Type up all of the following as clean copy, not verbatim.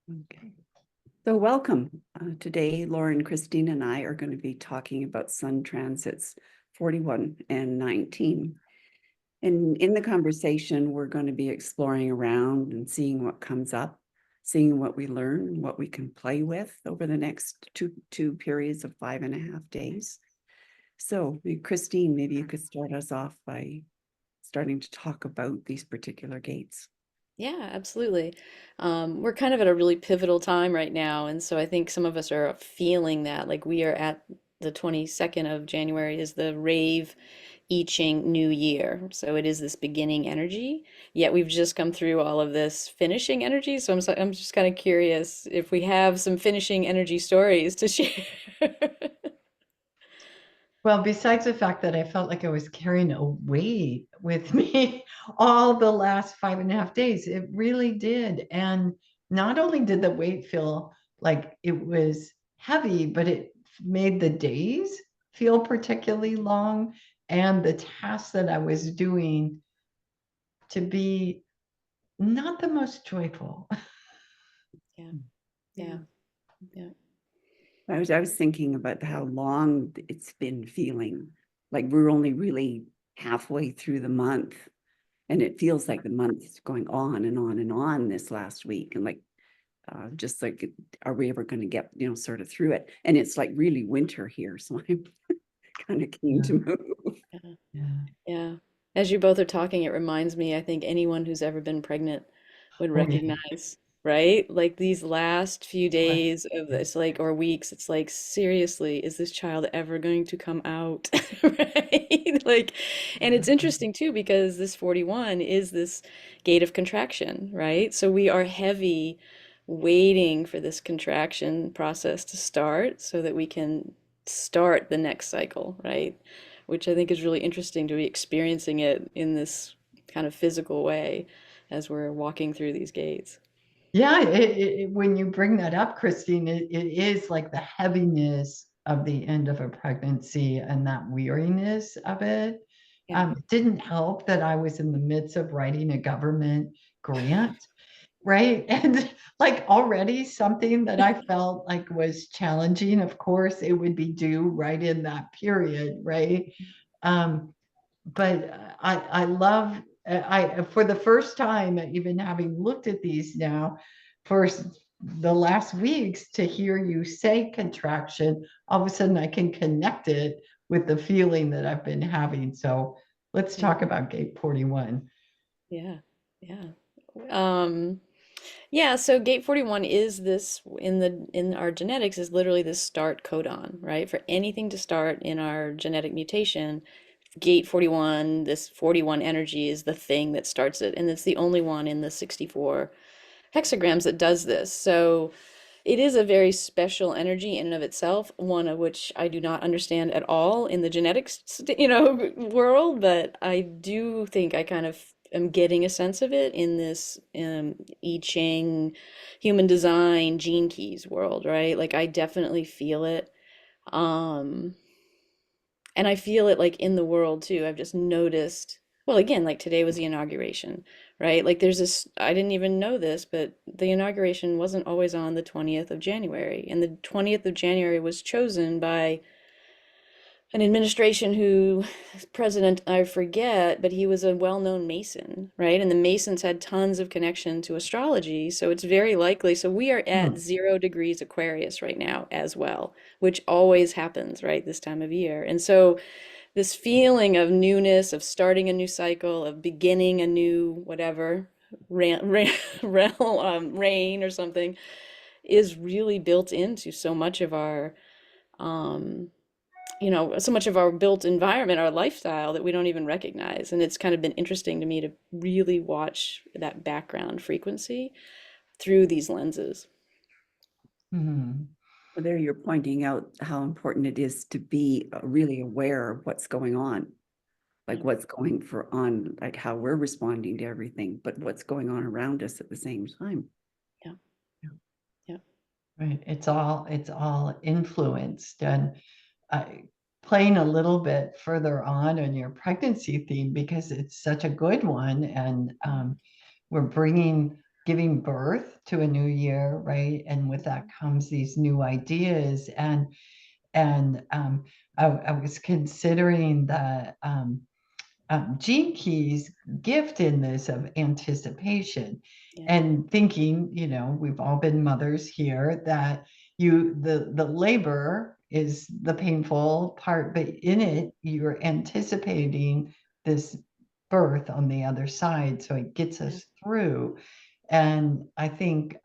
Okay. So welcome. Today, Lauren, Christine, and I are going to be talking about sun transits 41 and 19. And in the conversation, we're going to be exploring around and seeing what comes up, seeing what we learn, what we can play with over the next two periods of 5.5 days. So, Christine, maybe you could start us off by starting to talk about these particular gates. Yeah, absolutely. We're kind of at a really pivotal time right now, and so I think some of us are feeling that. Like we are at the 22nd of January is the Rave I Ching New Year. So it is this beginning energy. Yet we've just come through all of this finishing energy. I'm just kind of curious if we have some finishing energy stories to share. Well, besides the fact that I felt like I was carrying a weight with me all the last 5.5 days, it really did. And not only did the weight feel like it was heavy, but it made the days feel particularly long and the tasks that I was doing to be not the most joyful. Yeah, yeah, Yeah. yeah. I was thinking about how long it's been feeling like we're only really halfway through the month, and it feels like the month is going on and on and on this last week, and like just like, are we ever going to get sort of through it? And it's like really winter here, so I'm kind of keen Yeah, to move. Yeah. yeah. Yeah. As you both are talking, it reminds me, I think anyone who's ever been pregnant would Oh, yeah. recognize, right? Like these last few What? days of this, like, or weeks, it's like, seriously, is this child ever going to come out? Right? Like, and it's interesting too, because this 41 is this gate of contraction, right? So we are heavy waiting for this contraction process to start so that we can start the next cycle, right? Which I think is really interesting to be experiencing it in this kind of physical way as we're walking through these gates. Yeah, when you bring that up, Christine, it is like the heaviness of the end of a pregnancy and that weariness of it. Yeah. It didn't help that I was in the midst of writing a government grant, right? And like already something that I felt like was challenging. Of course, it would be due right in that period, right? Um, but I love I for the first time, even having looked at these now for the last weeks, to hear you say contraction, all of a sudden I can connect it with the feeling that I've been having. So let's Yeah. talk about gate 41. Yeah. Yeah. Um, yeah, so gate 41 is this in our genetics is literally this start codon, right? For anything to start in our genetic mutation, gate 41, this 41 energy is the thing that starts it, and it's the only one in the 64 hexagrams that does this. So it is a very special energy in and of itself, one of which I do not understand at all in the genetics, world, but I do think I kind of am getting a sense of it in this I Ching, human design, gene keys world, right? Like I definitely feel it. Um, and I feel it like in the world too. I've just noticed, well, again, like today was the inauguration, right? Like there's this, I didn't even know this, but the inauguration wasn't always on the 20th of January. And the 20th of January was chosen by an administration who, president, I forget, but he was a well-known Mason, right? And the Masons had tons of connection to astrology, so it's very likely. So we are at Hmm. 0 degrees Aquarius right now as well, which always happens, right, this time of year. And so this feeling of newness, of starting a new cycle, of beginning a new whatever, realm, reign or something, is really built into so much of our um, so much of our built environment, our lifestyle that we don't even recognize. And it's kind of been interesting to me to really watch that background frequency through these lenses. Hmm. Well, there you're pointing out how important it is to be really aware of what's going on, Yeah, like what's going for on, like how we're responding to everything, but what's going on around us at the same time. yeah, Yeah. yeah, Right. It's all influenced. And I playing a little bit further on your pregnancy theme because it's such a good one, and we're bringing giving birth to a new year, right? And with that comes these new ideas. And I was considering the Gene Key's gift in this of anticipation, Yeah. and thinking, we've all been mothers here, that the labor is the painful part, but in it you're anticipating this birth on the other side, so it gets Yeah. us through. And I think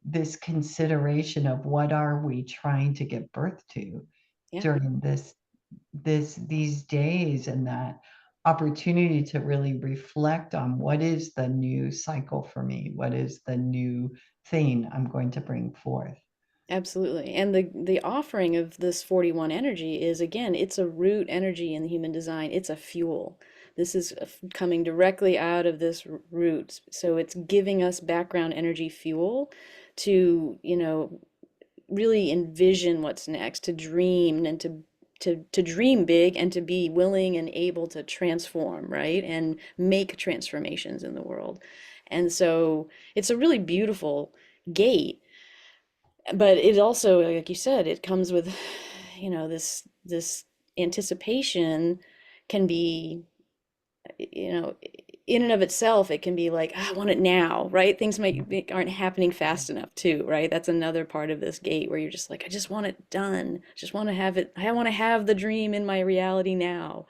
this consideration of what are we trying to give birth to Yeah. during these days, and that opportunity to really reflect on what is the new cycle for me, what is the new thing I'm going to bring forth. Absolutely. And the offering of this 41 energy is, again, it's a root energy in the human design. It's a fuel. This is coming directly out of this root. So it's giving us background energy fuel to, really envision what's next, to dream and to dream big and to be willing and able to transform, right? And make transformations in the world. And so it's a really beautiful gate, but it also, like you said, it comes with, this anticipation can be, you know, in and of itself, it can be like, "Ah, I want it now, right? Things aren't happening fast enough too, right? That's another part of this gate where you're just like, I just want it done. Just want to have it. I want to have the dream in my reality now.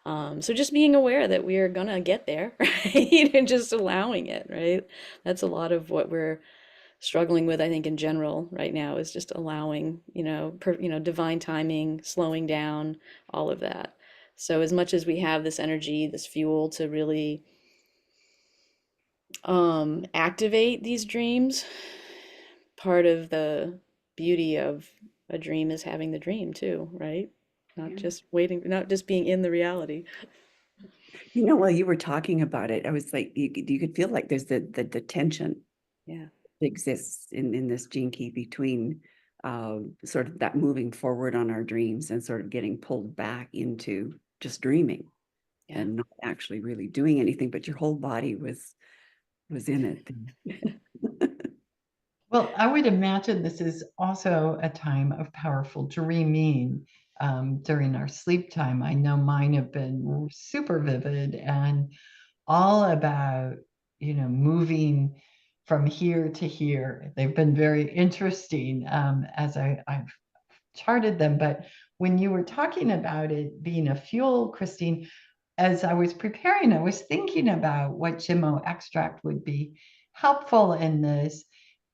So just being aware that we are gonna get there, right? And just allowing it, right? That's a lot of what we're struggling with, I think, in general right now, is just allowing, divine timing, slowing down, all of that. So as much as we have this energy, this fuel to really activate these dreams, part of the beauty of a dream is having the dream too, right? Not Yeah. just waiting, not just being in the reality. While you were talking about it, I was like, you could feel like there's the tension Yeah. that exists in this gene key between sort of that moving forward on our dreams and sort of getting pulled back into just dreaming Yeah. and not actually really doing anything, but your whole body was in it. Well, I would imagine this is also a time of powerful dreaming during our sleep time. I know mine have been super vivid and all about, moving from here to here. They've been very interesting as I've charted them. But when you were talking about it being a fuel, Christine, as I was preparing, I was thinking about what GMO extract would be helpful in this.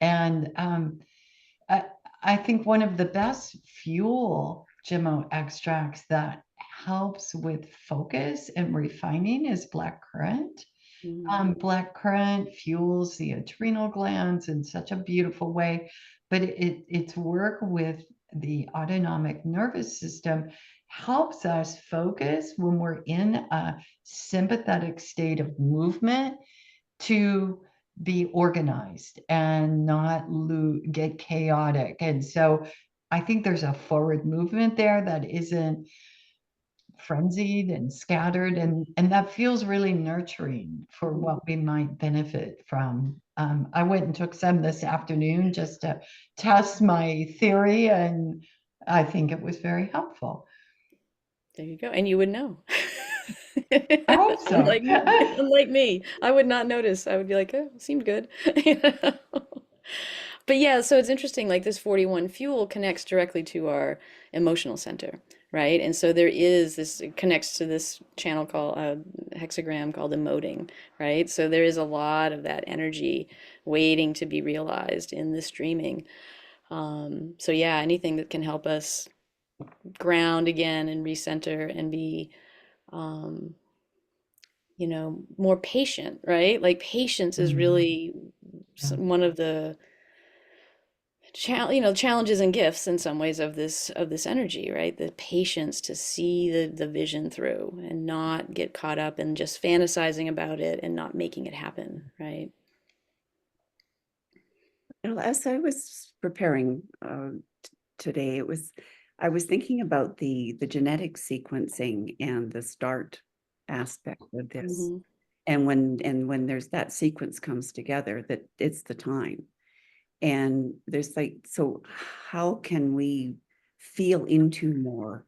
And I, I think one of the best fuel GMO extracts that helps with focus and refining is blackcurrant. Mm. Blackcurrant fuels the adrenal glands in such a beautiful way, but its work with the autonomic nervous system helps us focus when we're in a sympathetic state of movement, to be organized and not get chaotic. And so I think there's a forward movement there that isn't frenzied and scattered, and that feels really nurturing for Mhm. what we might benefit from. I went and took some this afternoon just to test my theory, and I think it was very helpful. There you go. And you would know. I hope so. Unlike unlike me, I would not notice. I would be like, oh, seemed good. You know? But yeah, so it's interesting, like this 41 fuel connects directly to our emotional center, right? And so there is this, it connects to this channel called hexagram called emoting, right? So there is a lot of that energy waiting to be realized in this dreaming. So yeah, anything that can help us ground again and recenter and be um, more patient, right? Like patience is Mm, really yeah. one of the challenges and gifts in some ways of this energy, right? The patience to see the vision through and not get caught up in just fantasizing about it and not making it happen, right? As I was preparing today, I was thinking about the genetic sequencing and the start aspect of this. Hmm. And when there's that sequence comes together, that it's the time. And there's like, so how can we feel into more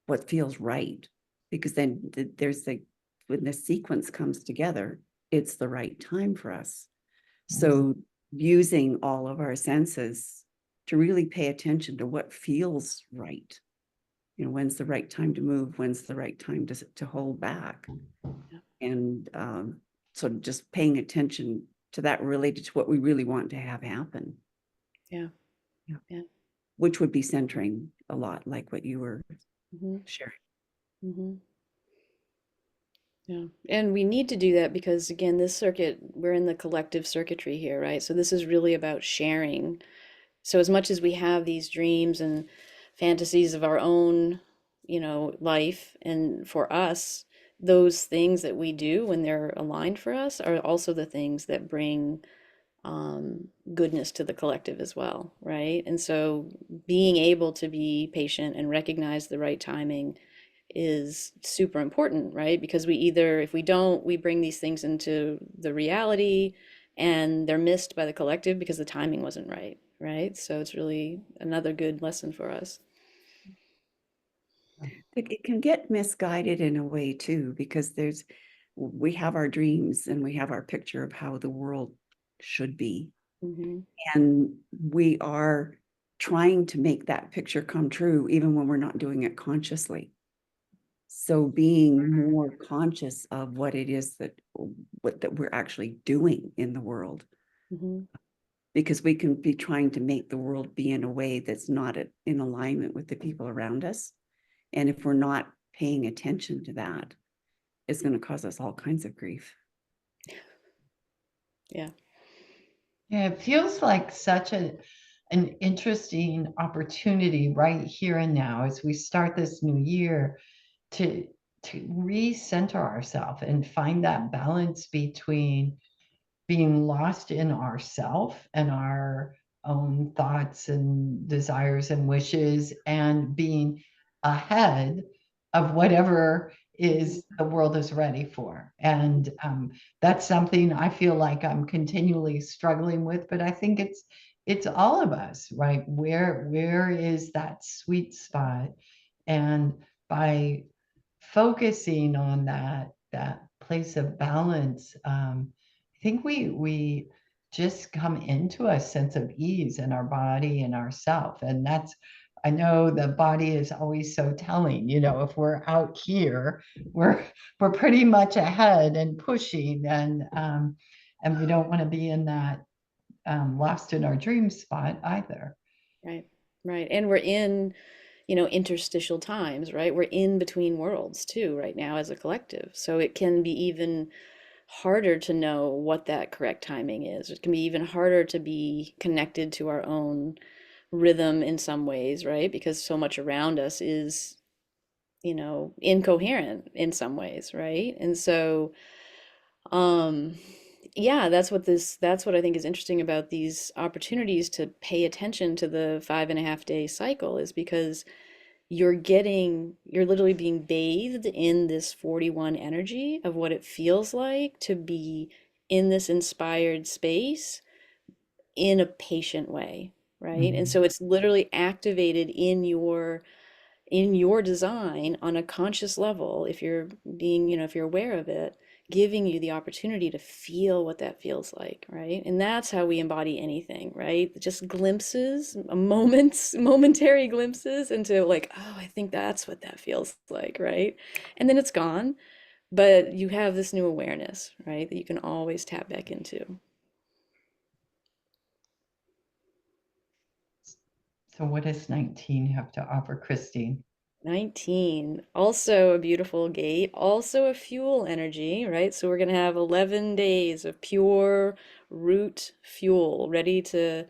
what feels right? Because then there's like, when the sequence comes together, it's the right time for us. So using all of our senses to really pay attention to what feels right. When's the right time to move? When's the right time to hold back? Yeah. And so just paying attention to that related to what we really want to have happen. Yeah. Yeah. Yeah. Which would be centering a lot, like what you were Mm-hmm. sharing. Mm-hmm. Yeah. And we need to do that because, again, this circuit, we're in the collective circuitry here, right? So this is really about sharing. So as much as we have these dreams and fantasies of our own, life, and for us, those things that we do when they're aligned for us are also the things that bring goodness to the collective as well, right? And so being able to be patient and recognize the right timing is super important, right? Because we either, if we don't, we bring these things into the reality and they're missed by the collective because the timing wasn't right, right? So it's really another good lesson for us. It can get misguided in a way too, because we have our dreams and we have our picture of how the world should be. Mm-hmm. And we are trying to make that picture come true, even when we're not doing it consciously. So being more conscious of what it is that we're actually doing in the world, Mm-hmm. because we can be trying to make the world be in a way that's not in alignment with the people around us. And if we're not paying attention to that, it's going to cause us all kinds of grief. Yeah. Yeah, it feels like such an interesting opportunity right here and now as we start this new year to recenter ourselves and find that balance between being lost in ourself and our own thoughts and desires and wishes and being ahead of whatever is the world is ready for. And that's something I feel like I'm continually struggling with, but I think it's all of us, right? Where is that sweet spot? And by focusing on that place of balance, I think we just come into a sense of ease in our body and ourself. And that's, I know the body is always so telling, if we're out here, we're pretty much ahead and pushing, and we don't want to be in that lost in our dream spot either. Right. Right. And we're in, interstitial times, right? We're in between worlds too right now as a collective. So it can be even harder to know what that correct timing is. It can be even harder to be connected to our own rhythm in some ways, right? Because so much around us is, incoherent in some ways, right? And so, um, yeah, that's what I think is interesting about these opportunities to pay attention to the 5.5 day cycle is because you're literally being bathed in this 41 energy of what it feels like to be in this inspired space in a patient way, right? And Mhm. so it's literally activated in your design on a conscious level if you're being, if you're aware of it, giving you the opportunity to feel what that feels like, right? And that's how we embody anything, right? Just glimpses, moments, momentary glimpses into like, oh, I think that's what that feels like, right? And then it's gone, but you have this new awareness, right, that you can always tap back into. So what does 19 have to offer, Christine? 19, also a beautiful gate, also a fuel energy, right? So we're going to have 11 days of pure root fuel ready to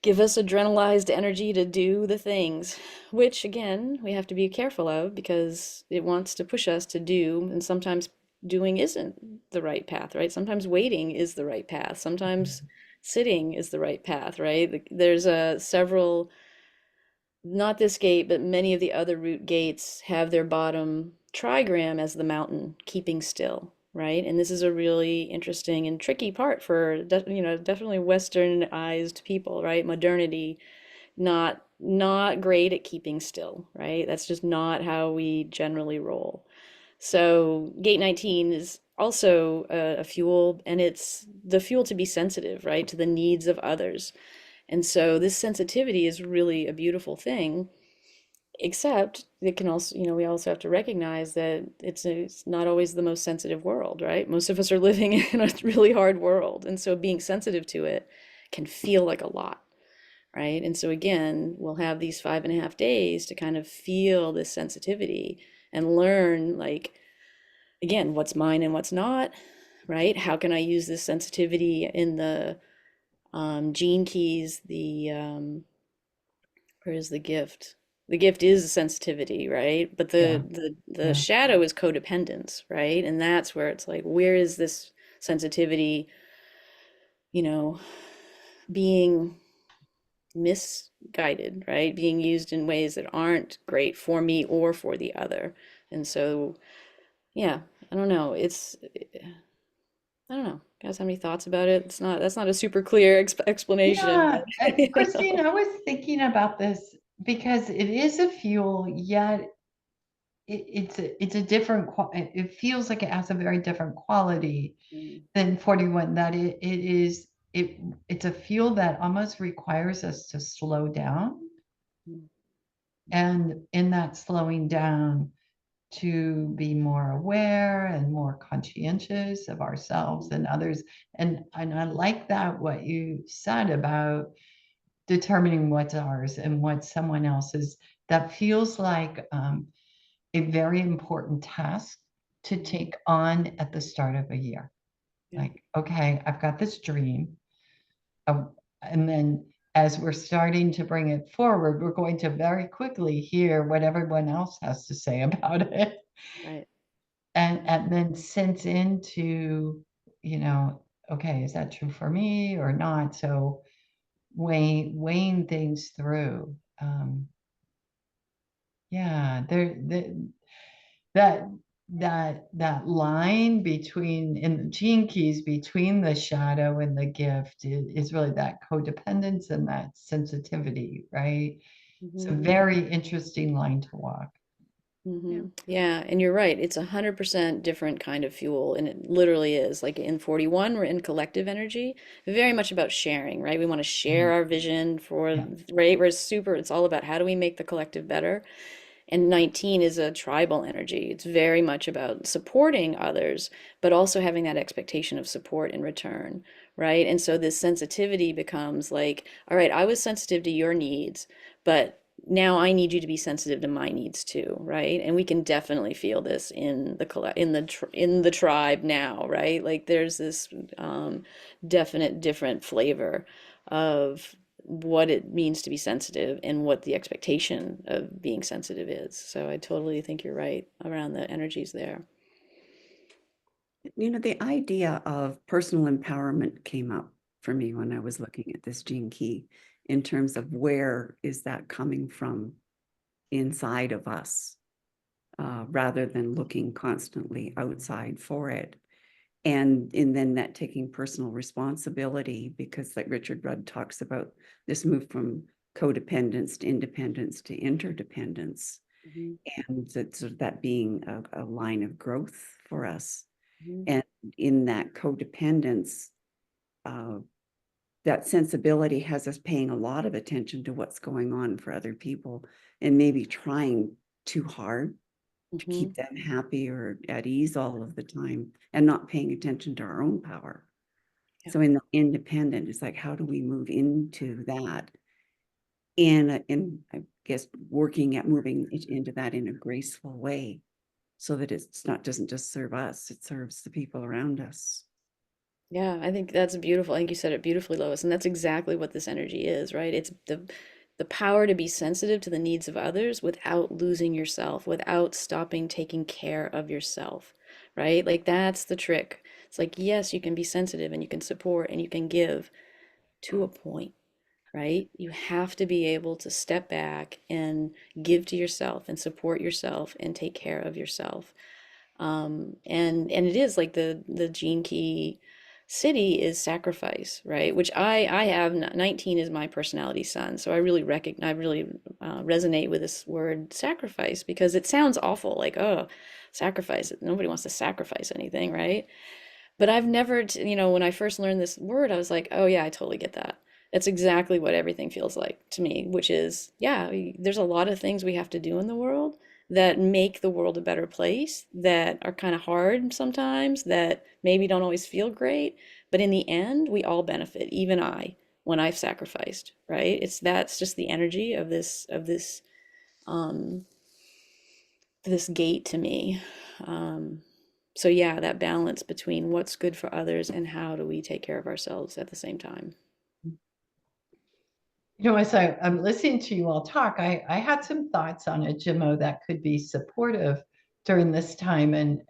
give us adrenalized energy to do the things, which again, we have to be careful of because it wants to push us to do, and sometimes doing isn't the right path, right? Sometimes waiting is the right path. Sometimes sitting is the right path, right? There's several, not this gate, but many of the other root gates have their bottom trigram as the mountain, keeping still, right? And this is a really interesting and tricky part for, definitely Westernized people, right? Modernity, not great at keeping still, right? That's just not how we generally roll. So gate 19 is also a fuel, and it's the fuel to be sensitive, right, to the needs of others. And so this sensitivity is really a beautiful thing, except it can also, we also have to recognize that it's not always the most sensitive world, right? Most of us are living in a really hard world. And so being sensitive to it can feel like a lot, right? And so again, we'll have these 5.5 days to kind of feel this sensitivity and learn, like, again, what's mine and what's not, right? How can I use this sensitivity in the gene keys, where is the gift? The gift is sensitivity, right? But Yeah. the Yeah. shadow is codependence, right? And that's where it's like, where is this sensitivity, you know, being misguided, right? Being used in ways that aren't great for me or for the other. And so, yeah, I don't know. I don't know. Guys have any thoughts about it? That's not a super clear explanation, Yeah, but Christine, I was thinking about this because it is a fuel, yet it's a different it feels like it has a very different quality Mm, than 41, that it's a fuel that almost requires us to slow down, mm, and in that slowing down to be more aware and more conscientious of ourselves and others. And I like that what you said about determining what's ours and what someone else's. That feels like a very important task to mm, take on at the start of a year. yeah. Like, okay, I've got this dream. And then as we're starting to bring it forward, we're going to very quickly hear what everyone else has to say about it. Right. And then sense into, you know, okay, is that true for me or not? So weighing things through. Yeah, that that line between in the gene keys between the shadow and the gift is really that codependence and that sensitivity, right? It's a Hmm. very interesting line to walk. Yeah. Yeah, and you're right. It's 100% different kind of fuel, and it literally is. Like in 41, we're in collective energy, very much about sharing, right? We want to share Mhm. our vision for, Yeah. right? It's all about how do we make the collective better. And 19 is a tribal energy. It's very much about supporting others, but also having that expectation of support in return, right? And so this sensitivity becomes like, all right, I was sensitive to your needs, but now I need you to be sensitive to my needs too, right? And we can definitely feel this in in the tribe now, right? Like there's this definite different flavor of what it means to be sensitive and what the expectation of being sensitive is. So I totally think you're right around the energies there. The idea of personal empowerment came up for me when I was looking at this gene key in terms of where is that coming from inside of us, rather than looking constantly outside for it. And then that taking personal responsibility, because like Richard Rudd talks about this move from codependence to independence to interdependence, Hmm. and that being a line of growth for us. Hmm. And in that codependence, uh, that sensibility has us paying a lot of attention to what's going on for other people and maybe trying too hard to Hmm. keep them happy or at ease all of the time and not paying attention to our own power. Yeah. So in the independent, it's like, how do we move into that in I guess working at moving into that in a graceful way so that it's not doesn't just serve us, it serves the people around us. Yeah, I think that's beautiful. I think you said it beautifully, Lois, and that's exactly what this energy is, right? It's the power to be sensitive to the needs of others without losing yourself, without stopping taking care of yourself, right? Like that's the trick. It's like, yes, you can be sensitive and you can support and you can give to a point, right? You have to be able to step back and give to yourself and support yourself and take care of yourself. And it is like the gene key city is sacrifice, right? Which I have 19 is my personality sun, so I really recognize, I really resonate with this word sacrifice because it sounds awful, like, oh, sacrifice. Nobody wants to sacrifice anything, right? But I've never, when I first learned this word, I was like, oh yeah, I totally get that. That's exactly what everything feels like to me, which is, yeah, there's a lot of things we have to do in the world that make the world a better place, that are kind of hard sometimes, that maybe don't always feel great. But in the end, we all benefit, even I, when I've sacrificed, right? That's just the energy of um, this gate to me. Um, so yeah, that balance between what's good for others and how do we take care of ourselves at the same time. As I'm listening to you all talk, I had some thoughts on a Jimmo that could be supportive during this time, and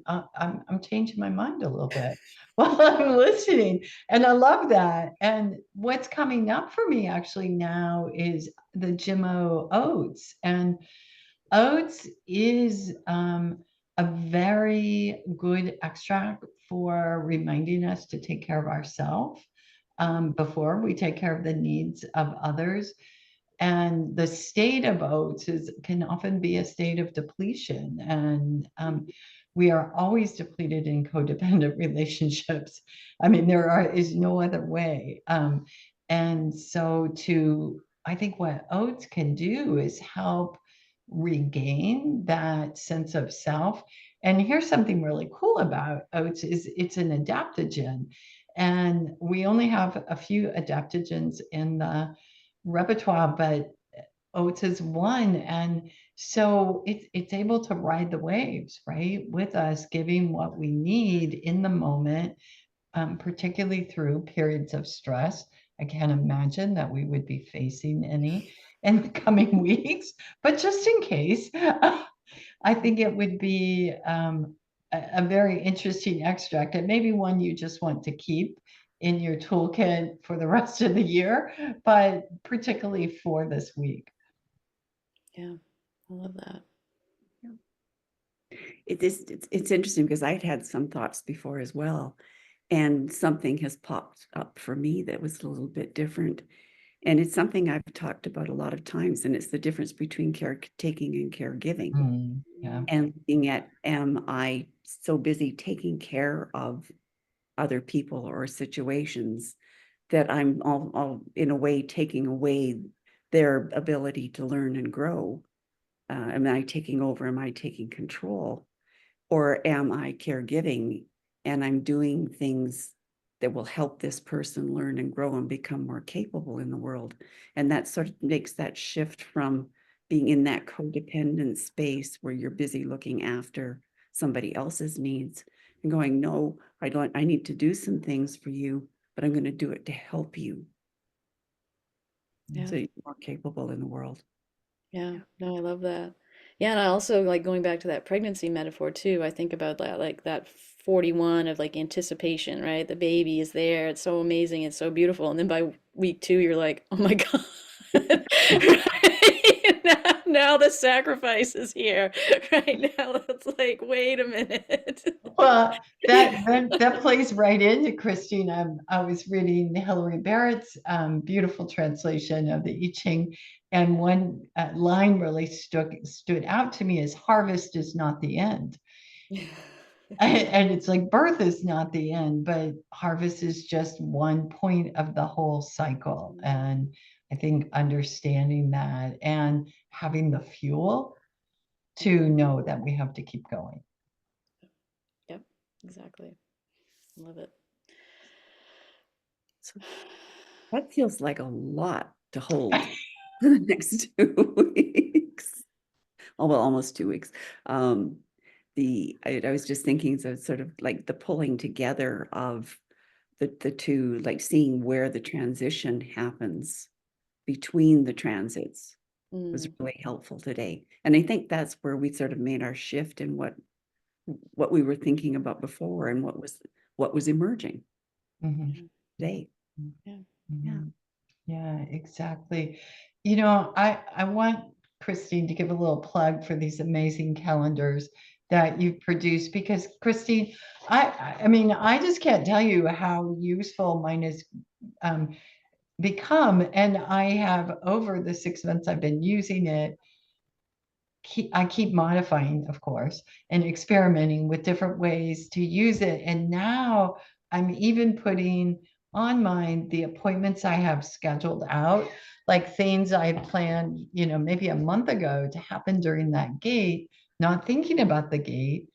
I'm changing my mind a little bit while I'm listening, and I love that. And what's coming up for me actually now is the Jimmo oats, and oats is a very good extract for reminding us to take care of ourselves before we take care of the needs of others. And the state of oats can often be a state of depletion. And we are always depleted in codependent relationships. I mean, is no other way. And so I think what oats can do is help regain that sense of self. And here's something really cool about oats is it's an adaptogen. And we only have a few adaptogens in the repertoire, but oats is one. And so it's able to ride the waves, right, with us, giving what we need in the moment, particularly through periods of stress. I can't imagine that we would be facing any in the coming weeks, but just in case, I think it would be a very interesting extract, and maybe one you just want to keep in your toolkit for the rest of the year, but particularly for this week. Yeah, I love that. It's interesting because I'd had some thoughts before as well, and something has popped up for me that was a little bit different. And it's something I've talked about a lot of times, and it's the difference between caretaking and caregiving. Yeah. And looking at, am I so busy taking care of other people or situations that I'm all in a way taking away their ability to learn and grow? Am I taking over? Am I taking control? Or am I caregiving and I'm doing things that will help this person learn and grow and become more capable in the world? And that sort of makes that shift from being in that codependent space where you're busy looking after somebody else's needs and going, no, I need to do some things for you, but I'm going to do it to help you Yeah. so you're more capable in the world. Yeah, no, I love that. Yeah, and I also like going back to that pregnancy metaphor too. I think about that, like that 41 of like anticipation, right? The baby is there. It's so amazing. It's so beautiful. And then by week two, you're like, oh my God. Right? Now the sacrifice is here. Right now, it's like, wait a minute. Well, that plays right into Christine. I was reading Hilary Barrett's beautiful translation of the I Ching, and one line really stood out to me: is harvest is not the end. And it's like birth is not the end, but harvest is just one point of the whole cycle. And I think understanding that and having the fuel to know that we have to keep going. Yep, exactly. Love it. So that feels like a lot to hold for the next 2 weeks. Oh, well, almost 2 weeks. I was just thinking, so it's sort of like the pulling together of the two, like seeing where the transition happens between the transits was Mm, really helpful today. And I think that's where we sort of made our shift in what we were thinking about before and what was emerging Mhm. today. yeah. Yeah. Mhm. Yeah, exactly. I want Christine to give a little plug for these amazing calendars that you've produced, because Christine, I mean, I just can't tell you how useful mine has become. And I have, over the 6 months I've been using it, I keep modifying, of course, and experimenting with different ways to use it. And now I'm even putting on mine the appointments I have scheduled out, like things I planned, maybe a month ago to happen during that gate, not thinking about the gate,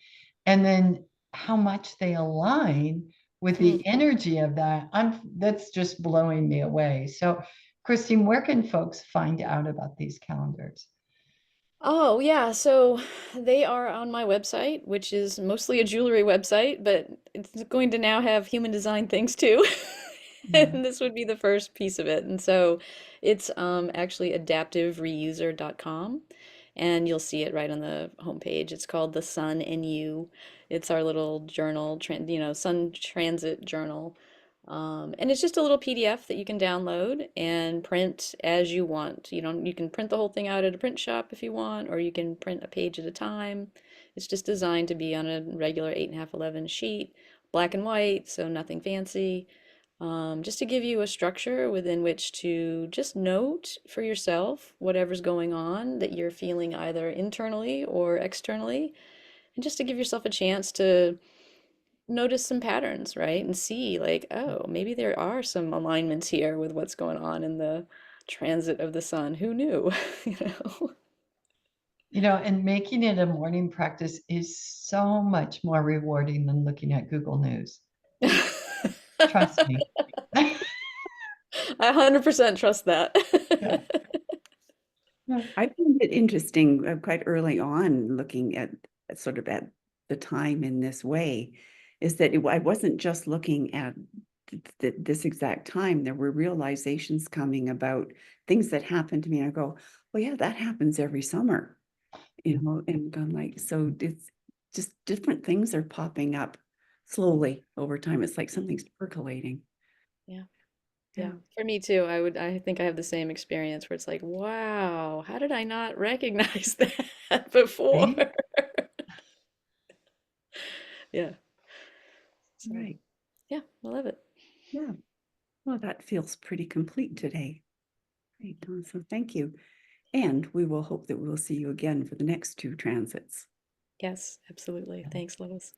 and then how much they align with Hmm. the energy of that. That's just blowing me away. So, Christine, where can folks find out about these calendars? Oh, yeah. So they are on my website, which is mostly a jewelry website, but it's going to now have human design things too. Yeah. And this would be the first piece of it. And so it's actually adaptivereuser.com, and you'll see it right on the homepage. It's called The Sun and You. It's our little journal, sun transit journal. And it's just a little PDF that you can download and print as you want. You can print the whole thing out at a print shop if you want, or you can print a page at a time. It's just designed to be on a regular 8.5/11 sheet, black and white, so nothing fancy. Just to give you a structure within which to just note for yourself whatever's going on that you're feeling either internally or externally, and just to give yourself a chance to notice some patterns, right? And see, like, oh, maybe there are some alignments here with what's going on in the transit of the sun. Who knew? You know? And making it a morning practice is so much more rewarding than looking at Google News. Trust me. I 100% trust that. Yeah. Yeah. I found it interesting quite early on, looking at sort of at the time in this way, is that I wasn't just looking at this exact time. There were realizations coming about things that happened to me. And I go, well, yeah, that happens every summer, and I'm like, so it's just different things are popping up slowly over time. It's like something's percolating. Yeah. Yeah, Yeah. For me too. I think I have the same experience where it's like, wow, how did I not recognize that before? Right? Yeah. So, right. yeah, I love it. Yeah. Well, that feels pretty complete today. Great. So thank you. And we will hope that we'll see you again for the next two transits. Yes, absolutely. Thanks, Lois.